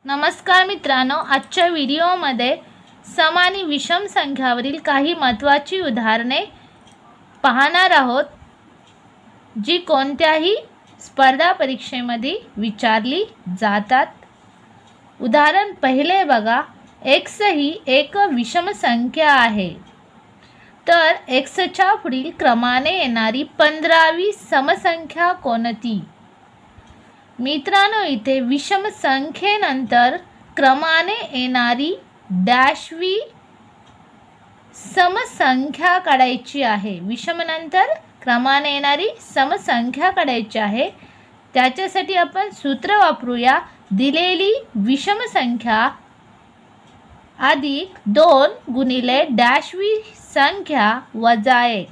नमस्कार मित्रांनो, आजच्या व्हिडिओमध्ये सम आणि विषम संख्यावरील काही महत्त्वाची उदाहरणे पाहणार आहोत, जी कोणत्याही स्पर्धा परीक्षेमध्ये विचारली जातात। उदाहरण पहिले बघा, x ही एक विषम संख्या आहे, तर xच्या पुढील क्रमाने येणारी 15वी समसंख्या कोणती? मित्रांनो, इथे विषम संख्येनंतर क्रमाने येणारी डॅशवी समसंख्या काढायची आहे। विषमनंतर क्रमाने येणारी समसंख्या काढायची आहे। त्याच्यासाठी आपण सूत्र वापरूया। दिलेली विषम संख्या अधिक 2 गुणिले डॅशवी संख्या वजा 1।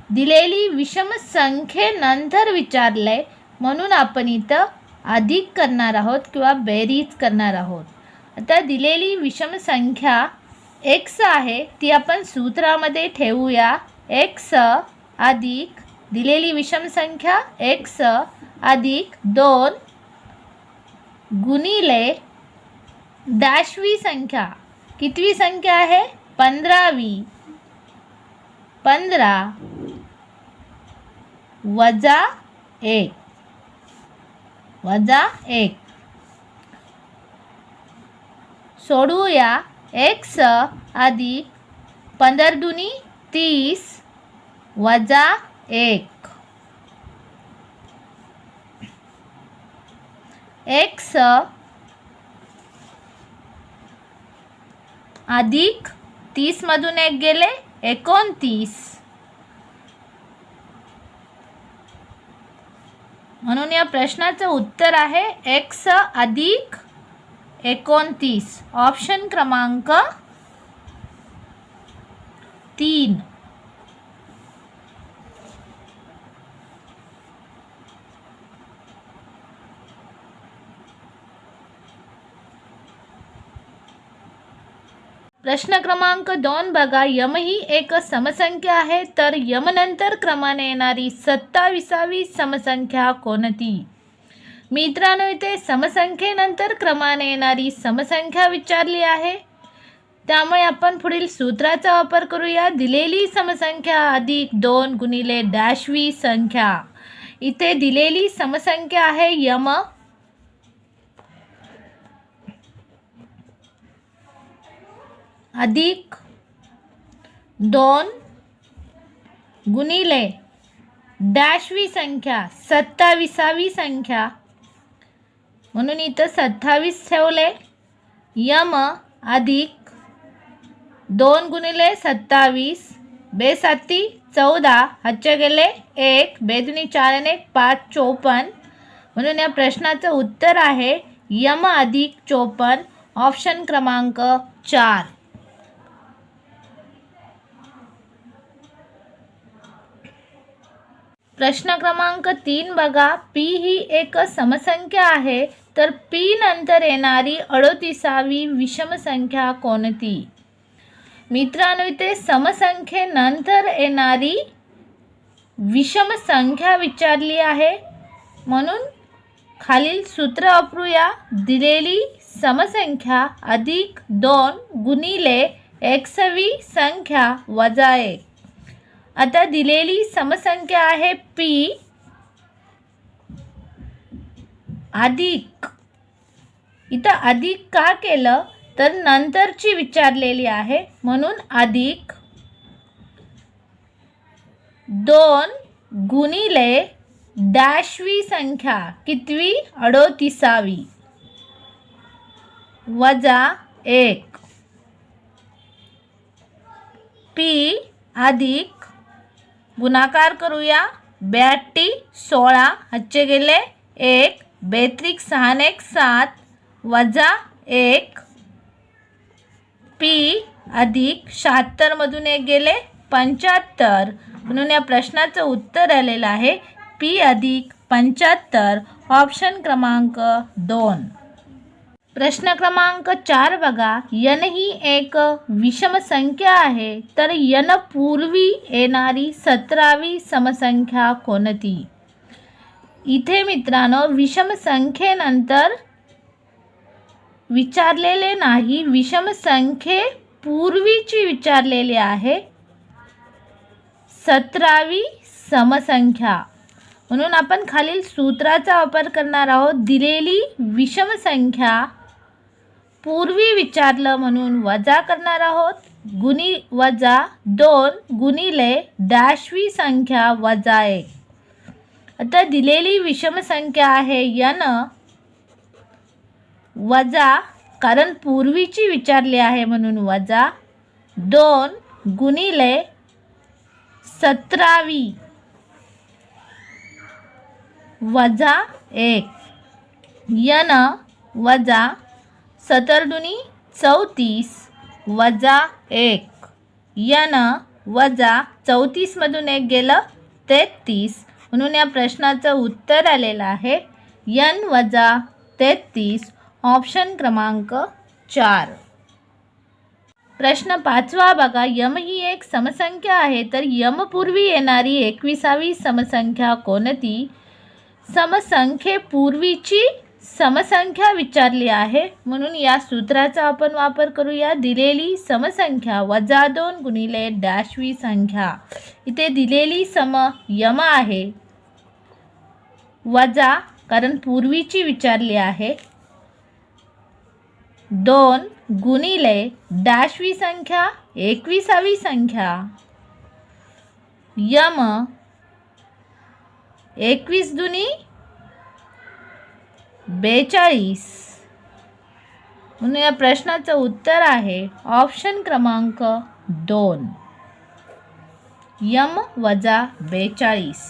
दिलेली विषम संख्येनंतर विचारले म्हणून आपण इथं अधिक करणार आहोत किंवा बेरीज करणार आहोत। आता दिलेली विषम संख्या x आहे, ती आपण सूत्रामध्ये ठेवूया। x अधिक दिलेली विषम संख्या x अधिक 2 गुणिले डॅशवी संख्या, कितवी संख्या आहे? 15वी, 15 वजा 1 वजा 1। सोडूया। x अधिक 15 दुनी 30 वजा 1। x अधिक 30 मधून 1 गेले 29, म्हणून या प्रश्नाचं उत्तर आहे x अधिक 29, ऑप्शन क्रमांक 3। प्रश्न क्रमांक 2 बघा, यम ही एक समसंख्या आहे, तर यम नंतर क्रमाने येणारी 27वी समसंख्या कोणती? मित्रांनो, इथे समसंख्येनंतर क्रमाने येणारी समसंख्या विचारली आहे, त्यामुळे आपण पुढील सूत्राचा वापर करूया। दिलेली समसंख्या अधिक 2 गुणिले डॅशवी संख्या। इथे दिलेली समसंख्या आहे यम, अधिक 2 गुणिले डॅशवी संख्या 27वी संख्या, म्हणून इथं 27 ठेवले। यम अधिक 2 गुणिले 27, 2 7 14, हातचे गेले 1, 2 दुनी 4 आणि 1 5, 54, म्हणून या प्रश्नाचं उत्तर आहे यम अधिक 54, ऑप्शन क्रमांक 4। प्रश्न क्रमांक 3 बघा, p ही एक समसंख्या आहे, तर p नंतर येणारी 38वी विषम संख्या कोणती? मित्रांनो, इथे समसंख्येनंतर येणारी विषम संख्या विचारली आहे, म्हणून खालील सूत्र वापरूया। दिलेली समसंख्या अधिक 2 गुणिले xवी संख्या वजा 1। आता दिलेली समसंख्या आहे p अधिक, इथं अधिक का केलं तर नंतरची विचारलेली आहे, म्हणून अधिक 2 गुणिले डॅशवी संख्या, कितवी? 38वी वजा 1। p अधिक गुणाकार करूया। 82 16, हातचे गेले 1, 32 6 1 7 वजा 1। p अधिक 76 मधून 1 गेले 75, म्हणून या प्रश्नाचं उत्तर आलेलं आहे p अधिक 75, ऑप्शन क्रमांक 2। प्रश्न क्रमांक 4 बघा, n ही एक विषम संख्या आहे, तर n पूर्वी येणारी 17वी समसंख्या कोणती? इथे मित्रांनो, विषम संख्येनंतर विचारलेले नाही, विषम संख्येपूर्वीची विचारलेली आहे. 17वी समसंख्या. म्हणून आपण खालील सूत्राचा वापर करणार आहोत. दिलेली विषम संख्या पूर्वी विचारलं म्हणून वजा करणार आहोत. वजा 2 गुणिले डॅशवी संख्या वजा 1. आता दिलेली विषम संख्या आहे n वजा, कारण पूर्वीची विचारली आहे म्हणून वजा 2 गुणिले 17वी वजा 1. n वजा 17 दुनी 34 वजा 1. n वजा 34 मधून 1 गेलं 33. म्हणून या प्रश्नाचं उत्तर आलेलं आहे n वजा 33. ऑप्शन क्रमांक 4. प्रश्न 5वा बघा. यम ही एक समसंख्या आहे, तर यम पूर्वी येणारी 21वी समसंख्या कोणती? समसंख्येपूर्वीची समसंख्या विचारली आहे म्हणून या सूत्राचा आपण वापर करूया. दिलेली समसंख्या वजा 2 गुणिले डॅशवी संख्या. इथे दिलेली सम यम आहे वजा, कारण पूर्वीची विचारली आहे 2 गुणिले डॅशवी संख्या 21वी संख्या. यम 21 दुनी 42. म्हणून या प्रश्नाचं उत्तर आहे ऑप्शन क्रमांक 2 यम वजा 42.